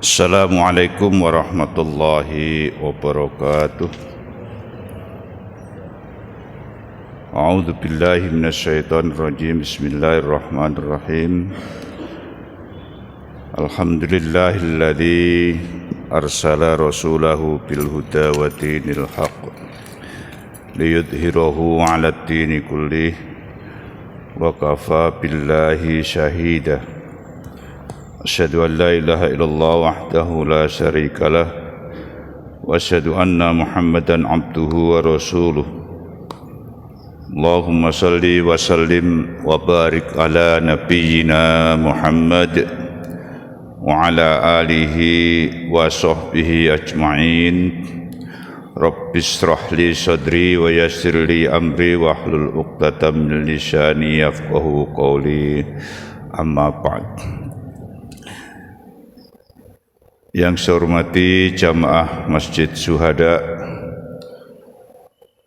Assalamualaikum warahmatullahi wabarakatuh. A'udzu billahi minasyaitonir rajim. Bismillahirrahmanirrahim. Alhamdulillahilladzi arsala rasulahu bil huda wa dinil haqq liyudhhirahu 'alad dini kullih wa kafa billahi syahida. Asyhadu an la ilaha illallah wahdahu la syarika lah wa asyhadu anna Muhammadan abduhu wa rasuluh. Allahumma salli wa sallim wa barik ala nabiyyina Muhammad wa ala alihi wa sahbihi ajma'in. Rabbi shrah li sadri wa yassir li amri wa hlul 'uqdatam min lisani yafqahu qawli. Amma ba'd. Yang saya hormati jamaah Masjid Syuhada,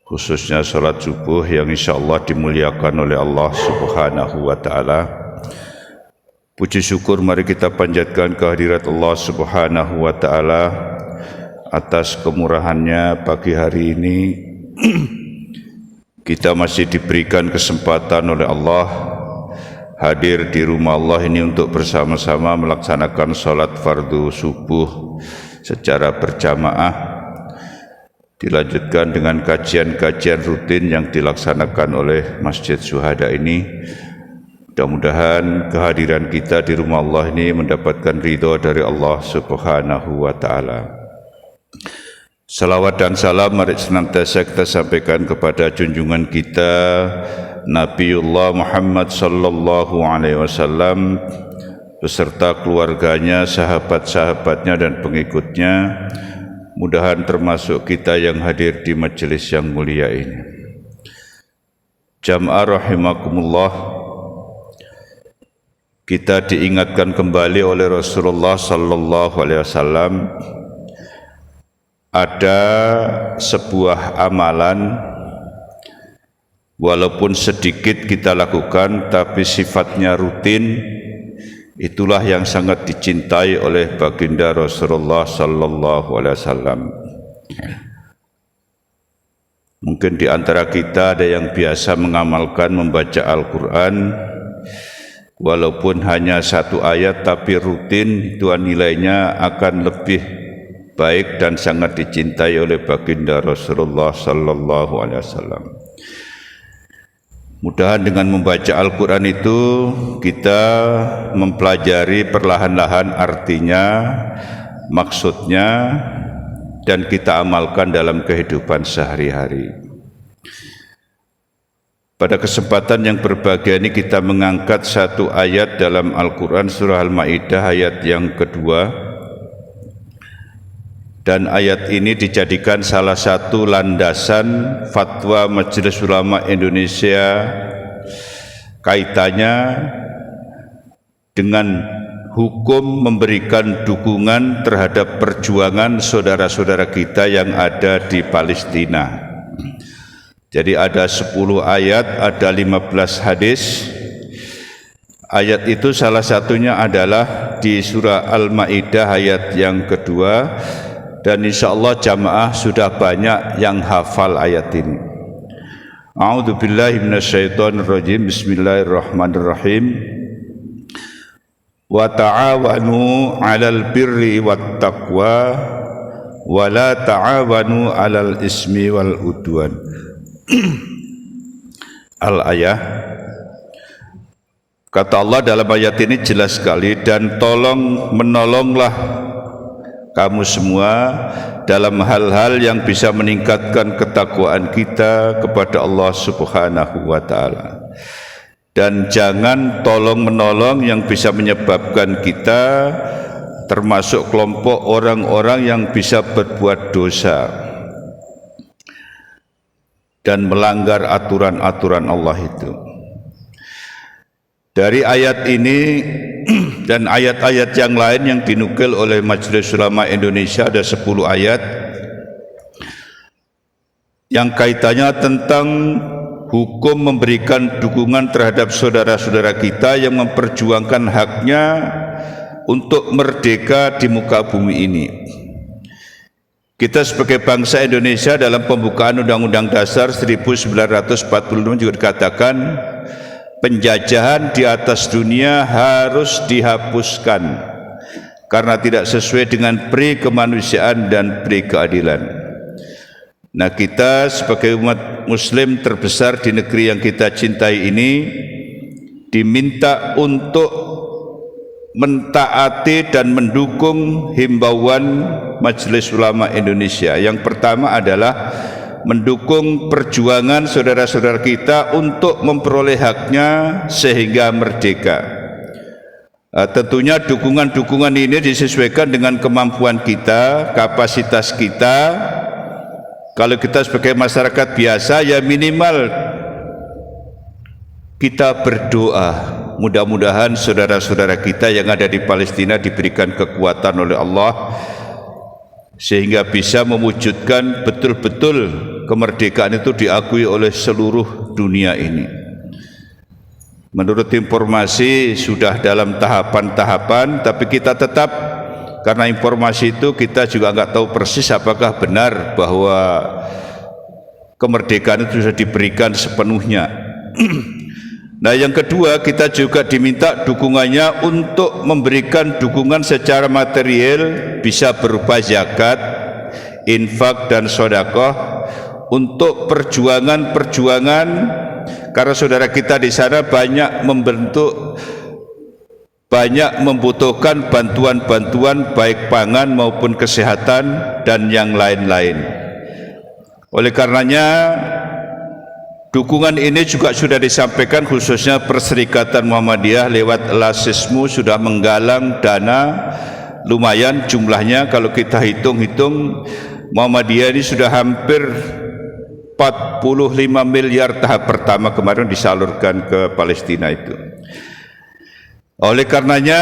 khususnya salat subuh yang insyaallah dimuliakan oleh Allah Subhanahu wa taala. Puji syukur mari kita panjatkan kehadirat Allah Subhanahu wa taala atas kemurahannya. Pagi hari ini kita masih diberikan kesempatan oleh Allah hadir di rumah Allah ini untuk bersama-sama melaksanakan salat fardu subuh secara berjamaah, dilanjutkan dengan kajian-kajian rutin yang dilaksanakan oleh Masjid Syuhada ini. Mudah-mudahan kehadiran kita di rumah Allah ini mendapatkan ridha dari Allah Subhanahu wa taala. Salawat dan salam mari senantiasa kita sampaikan kepada junjungan kita Nabiullah Muhammad sallallahu alaihi wasallam beserta keluarganya, sahabat-sahabatnya dan pengikutnya. Mudahan termasuk kita yang hadir di majelis yang mulia ini. Jamaah rahimakumullah, kita diingatkan kembali oleh Rasulullah sallallahu alaihi wasallam ada sebuah amalan walaupun sedikit kita lakukan tapi sifatnya rutin, itulah yang sangat dicintai oleh baginda Rasulullah sallallahu alaihi wasallam. Mungkin di antara kita ada yang biasa mengamalkan membaca Al-Quran walaupun hanya satu ayat tapi rutin, itu nilainya akan lebih baik dan sangat dicintai oleh baginda Rasulullah sallallahu alaihi wasallam. Mudahan dengan membaca Al-Quran itu kita mempelajari perlahan-lahan artinya, maksudnya, dan kita amalkan dalam kehidupan sehari-hari. Pada kesempatan yang berbahagia ini kita mengangkat satu ayat dalam Al-Quran surah Al-Ma'idah ayat yang kedua. Dan ayat ini dijadikan salah satu landasan fatwa Majelis Ulama Indonesia kaitannya dengan hukum memberikan dukungan terhadap perjuangan saudara-saudara kita yang ada di Palestina. Jadi ada 10 ayat, ada 15 hadis. Ayat itu salah satunya adalah di surah Al-Ma'idah ayat yang kedua. Dan insyaallah jamaah sudah banyak yang hafal ayat ini. A'udzu billahi minasyaitonir rajim. Bismillahirrahmanirrahim. Wa ta'awanu 'alal birri wat taqwa wa la ta'awanu 'alal ismi wal udwan. Al-ayah. Kata Allah dalam ayat ini jelas sekali, dan tolong menolonglah kamu semua dalam hal-hal yang bisa meningkatkan ketakwaan kita kepada Allah Subhanahu wa taala. Dan jangan tolong-menolong yang bisa menyebabkan kita termasuk kelompok orang-orang yang bisa berbuat dosa dan melanggar aturan-aturan Allah itu. Dari ayat ini dan ayat-ayat yang lain yang dinukil oleh Majelis Ulama Indonesia ada 10 ayat yang kaitannya tentang hukum memberikan dukungan terhadap saudara-saudara kita yang memperjuangkan haknya untuk merdeka di muka bumi ini. Kita sebagai bangsa Indonesia dalam pembukaan Undang-Undang Dasar 1945 juga dikatakan penjajahan di atas dunia harus dihapuskan karena tidak sesuai dengan pri kemanusiaan dan pri keadilan. Nah, kita sebagai umat muslim terbesar di negeri yang kita cintai ini diminta untuk mentaati dan mendukung himbauan Majelis Ulama Indonesia. Yang pertama adalah mendukung perjuangan saudara-saudara kita untuk memperoleh haknya sehingga merdeka. Tentunya dukungan-dukungan ini disesuaikan dengan kemampuan kita, kapasitas kita. Kalau kita sebagai masyarakat biasa, ya minimal kita berdoa. Mudah-mudahan saudara-saudara kita yang ada di Palestina diberikan kekuatan oleh Allah sehingga bisa mewujudkan betul-betul kemerdekaan itu diakui oleh seluruh dunia ini. Menurut informasi sudah dalam tahapan-tahapan, tapi kita tetap, karena informasi itu kita juga nggak tahu persis apakah benar bahwa kemerdekaan itu sudah diberikan sepenuhnya. Nah, yang kedua, kita juga diminta dukungannya untuk memberikan dukungan secara material, bisa berupa zakat, infak dan sedekah untuk perjuangan-perjuangan, karena saudara kita di sana banyak membutuhkan bantuan-bantuan baik pangan maupun kesehatan dan yang lain-lain. Oleh karenanya dukungan ini juga sudah disampaikan, khususnya Perserikatan Muhammadiyah lewat Lasismu sudah menggalang dana lumayan jumlahnya. Kalau kita hitung-hitung, Muhammadiyah ini sudah hampir 45 miliar tahap pertama kemarin disalurkan ke Palestina itu. Oleh karenanya,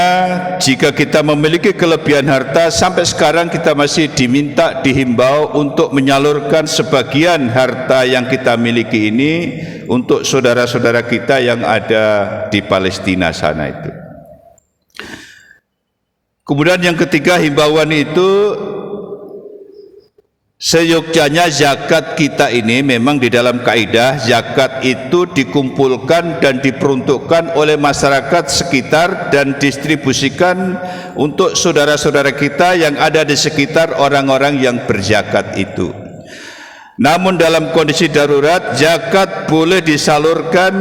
jika kita memiliki kelebihan harta, sampai sekarang kita masih dihimbau untuk menyalurkan sebagian harta yang kita miliki ini untuk saudara-saudara kita yang ada di Palestina sana itu. Kemudian yang ketiga, himbauan itu seyogyanya zakat kita ini memang di dalam kaidah zakat itu dikumpulkan dan diperuntukkan oleh masyarakat sekitar dan distribusikan untuk saudara-saudara kita yang ada di sekitar orang-orang yang berzakat itu. Namun dalam kondisi darurat, zakat boleh disalurkan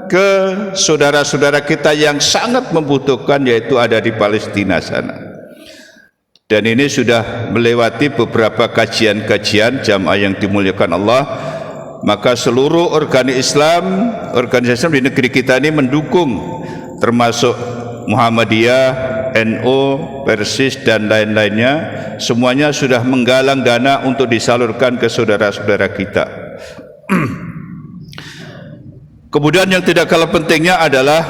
ke saudara-saudara kita yang sangat membutuhkan, yaitu ada di Palestina sana. Dan ini sudah melewati beberapa kajian-kajian jamaah yang dimuliakan Allah. Maka seluruh organisasi Islam di negeri kita ini mendukung, termasuk Muhammadiyah, NU, Persis dan lain-lainnya, semuanya sudah menggalang dana untuk disalurkan ke saudara-saudara kita. Kemudian yang tidak kalah pentingnya adalah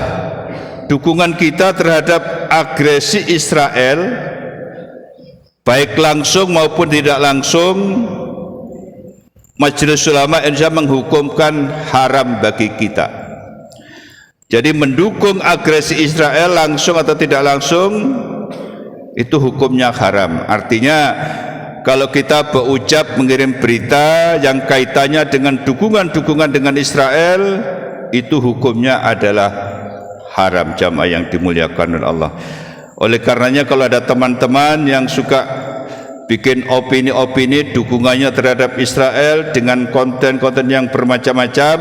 dukungan kita terhadap agresi Israel, baik langsung maupun tidak langsung. Majelis Ulama Indonesia menghukumkan haram bagi kita. Jadi mendukung agresi Israel langsung atau tidak langsung itu hukumnya haram. Artinya kalau kita berucap mengirim berita yang kaitannya dengan dukungan dengan Israel, itu hukumnya adalah haram, jamaah yang dimuliakan oleh Allah. Oleh karenanya kalau ada teman-teman yang suka bikin opini-opini dukungannya terhadap Israel dengan konten-konten yang bermacam-macam,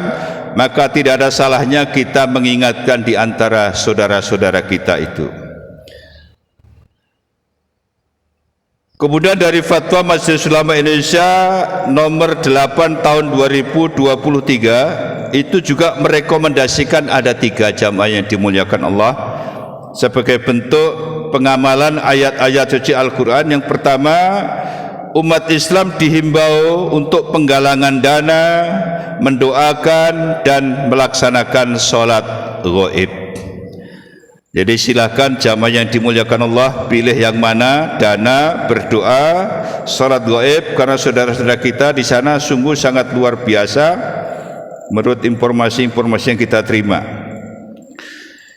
maka tidak ada salahnya kita mengingatkan di antara saudara-saudara kita itu. Kemudian dari Fatwa Majelis Ulama Indonesia nomor 8 tahun 2023 itu juga merekomendasikan ada 3, jamaah yang dimuliakan Allah, sebagai bentuk pengamalan ayat-ayat suci Al-Quran. Yang pertama, umat Islam dihimbau untuk penggalangan dana, mendoakan dan melaksanakan sholat ghaib. Jadi silakan jamaah yang dimuliakan Allah, pilih yang mana, dana, berdoa, sholat ghaib, karena saudara-saudara kita di sana sungguh sangat luar biasa menurut informasi-informasi yang kita terima.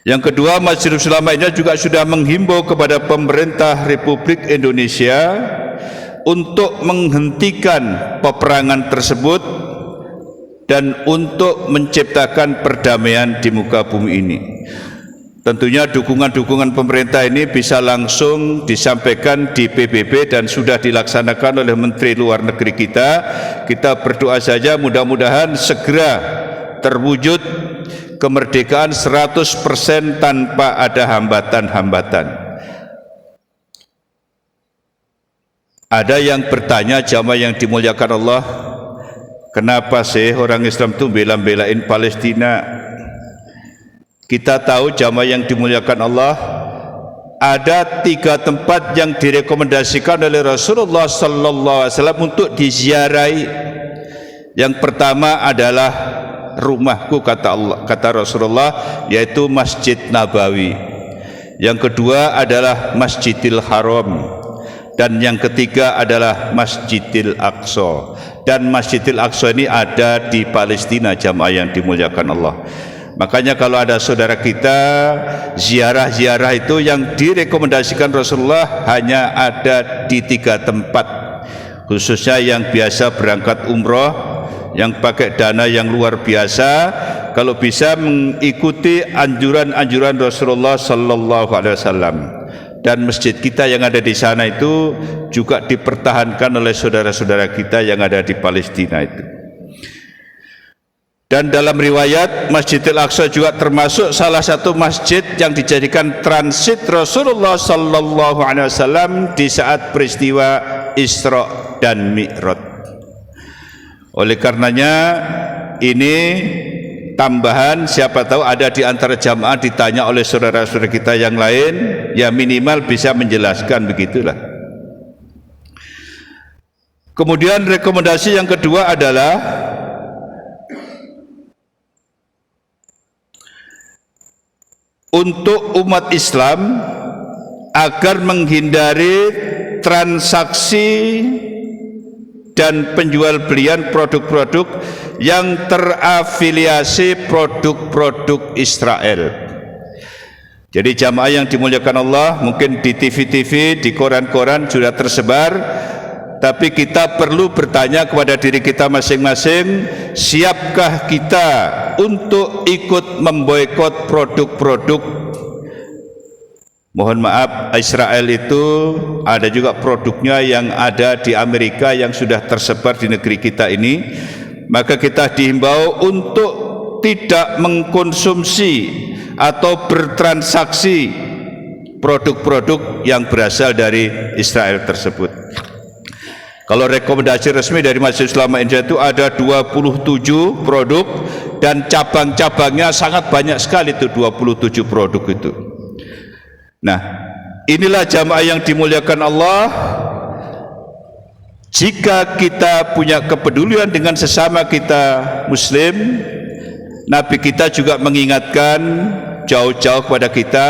Yang kedua, Majelis Ulama Indonesia juga sudah menghimbau kepada pemerintah Republik Indonesia untuk menghentikan peperangan tersebut dan untuk menciptakan perdamaian di muka bumi ini. Tentunya dukungan-dukungan pemerintah ini bisa langsung disampaikan di PBB dan sudah dilaksanakan oleh Menteri Luar Negeri kita. Kita berdoa saja mudah-mudahan segera terwujud kemerdekaan 100% tanpa ada hambatan-hambatan. Ada yang bertanya, jamaah yang dimuliakan Allah, kenapa sih orang Islam itu bela-belain Palestina? Kita tahu jamaah yang dimuliakan Allah, ada 3 tempat yang direkomendasikan oleh Rasulullah sallallahu alaihi wasallam untuk diziarahi. Yang pertama adalah rumahku, kata Rasulullah, yaitu Masjid Nabawi. Yang kedua adalah Masjidil Haram, dan yang ketiga adalah Masjidil Aqsa. Dan Masjidil Aqsa ini ada di Palestina, jamaah yang dimuliakan Allah. Makanya kalau ada saudara kita ziarah-ziarah itu yang direkomendasikan Rasulullah hanya ada di 3 tempat, khususnya yang biasa berangkat umroh, yang pakai dana yang luar biasa, kalau bisa mengikuti anjuran-anjuran Rasulullah sallallahu alaihi wasallam. Dan masjid kita yang ada di sana itu juga dipertahankan oleh saudara-saudara kita yang ada di Palestina itu. Dan dalam riwayat, Masjidil Aqsa juga termasuk salah satu masjid yang dijadikan transit Rasulullah sallallahu alaihi wasallam di saat peristiwa Isra dan Mi'raj. Oleh karenanya ini tambahan, siapa tahu ada di antara jamaah ditanya oleh saudara-saudara kita yang lain, ya minimal bisa menjelaskan, begitulah. Kemudian rekomendasi yang kedua adalah untuk umat Islam agar menghindari transaksi dan penjual belian produk-produk yang terafiliasi produk-produk Israel. Jadi jamaah yang dimuliakan Allah, mungkin di TV-TV, di koran-koran sudah tersebar, tapi kita perlu bertanya kepada diri kita masing-masing, siapkah kita untuk ikut memboikot produk-produk? Mohon maaf, Israel itu ada juga produknya yang ada di Amerika yang sudah tersebar di negeri kita ini. Maka kita dihimbau untuk tidak mengkonsumsi atau bertransaksi produk-produk yang berasal dari Israel tersebut. Kalau rekomendasi resmi dari Majelis Ulama Indonesia itu ada 27 produk dan cabang-cabangnya sangat banyak sekali, itu 27 produk itu. Nah, inilah jamaah yang dimuliakan Allah. Jika kita punya kepedulian dengan sesama kita Muslim, Nabi kita juga mengingatkan jauh-jauh kepada kita,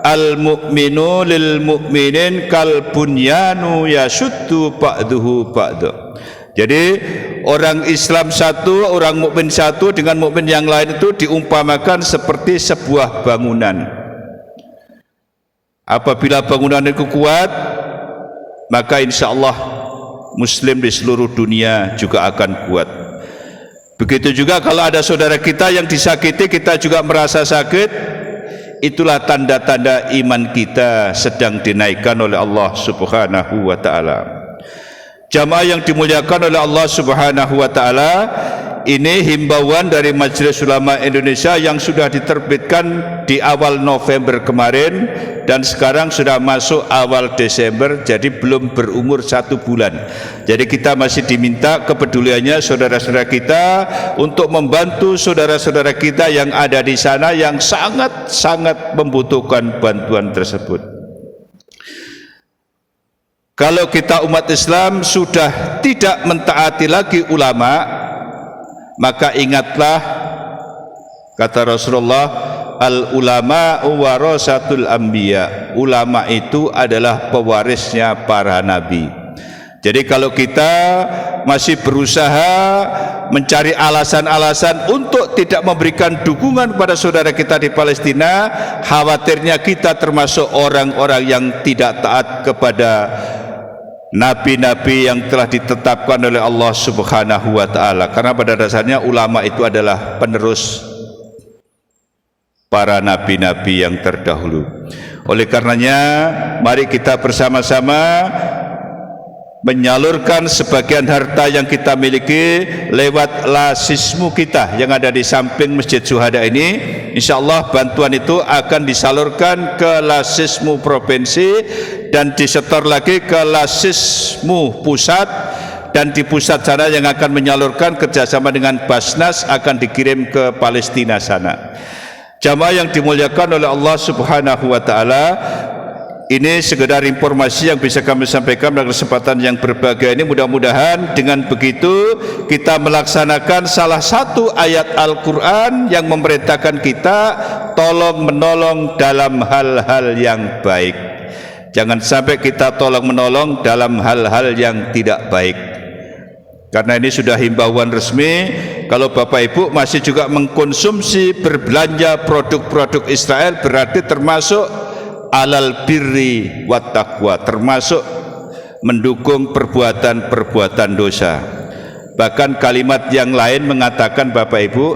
al-mu'minu lil mu'minin kal bunyanu yashuddu ba'duhu ba'da. Jadi orang Islam satu, orang mukmin satu dengan mukmin yang lain itu diumpamakan seperti sebuah bangunan. Apabila bangunan itu kuat, maka insya Allah Muslim di seluruh dunia juga akan kuat. Begitu juga kalau ada saudara kita yang disakiti, kita juga merasa sakit, itulah tanda-tanda iman kita sedang dinaikkan oleh Allah Subhanahu wa ta'ala. Jamaah yang dimuliakan oleh Allah Subhanahu wa ta'ala, ini himbauan dari Majelis Ulama Indonesia yang sudah diterbitkan di awal November kemarin dan sekarang sudah masuk awal Desember, jadi belum berumur 1 bulan. Jadi kita masih diminta kepeduliannya saudara-saudara kita untuk membantu saudara-saudara kita yang ada di sana yang sangat-sangat membutuhkan bantuan tersebut. Kalau kita umat Islam sudah tidak mentaati lagi ulama, maka ingatlah kata Rasulullah, al ulama warasatul anbiya, ulama itu adalah pewarisnya para nabi. Jadi kalau kita masih berusaha mencari alasan-alasan untuk tidak memberikan dukungan kepada saudara kita di Palestina, khawatirnya kita termasuk orang-orang yang tidak taat kepada nabi-nabi yang telah ditetapkan oleh Allah Subhanahu wa taala. Karena pada dasarnya ulama itu adalah penerus para nabi-nabi yang terdahulu. Oleh karenanya, mari kita bersama-sama menyalurkan sebagian harta yang kita miliki lewat lasismu kita yang ada di samping Masjid Syuhada ini. InsyaAllah bantuan itu akan disalurkan ke lasismu provinsi dan disetor lagi ke lasismu pusat, dan di pusat sana yang akan menyalurkan kerjasama dengan Basnas akan dikirim ke Palestina sana. Jamaah yang dimuliakan oleh Allah Subhanahu wa taala, ini sekedar informasi yang bisa kami sampaikan pada kesempatan yang berbahagia ini. Mudah-mudahan dengan begitu kita melaksanakan salah satu ayat Al-Quran yang memerintahkan kita tolong menolong dalam hal-hal yang baik. Jangan sampai kita tolong menolong dalam hal-hal yang tidak baik. Karena ini sudah himbauan resmi, kalau Bapak Ibu masih juga mengkonsumsi berbelanja produk-produk Israel, berarti termasuk alal birri wat taqwa, termasuk mendukung perbuatan-perbuatan dosa. Bahkan kalimat yang lain mengatakan, Bapak Ibu,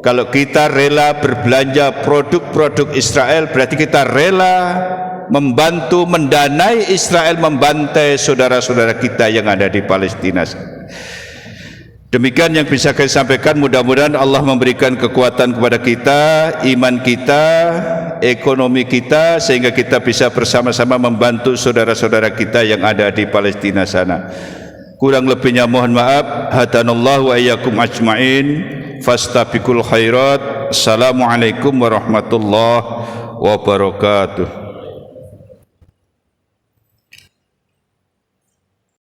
kalau kita rela berbelanja produk-produk Israel, berarti kita rela membantu, mendanai Israel membantai saudara-saudara kita yang ada di Palestina. Demikian yang bisa saya sampaikan. Mudah-mudahan Allah memberikan kekuatan kepada kita, iman kita, ekonomi kita, sehingga kita bisa bersama-sama membantu saudara-saudara kita yang ada di Palestina sana. Kurang lebihnya mohon maaf. Hadanallahu wa iyyakum ajma'in. Fastabiqul khairat. Assalamualaikum warahmatullahi wabarakatuh.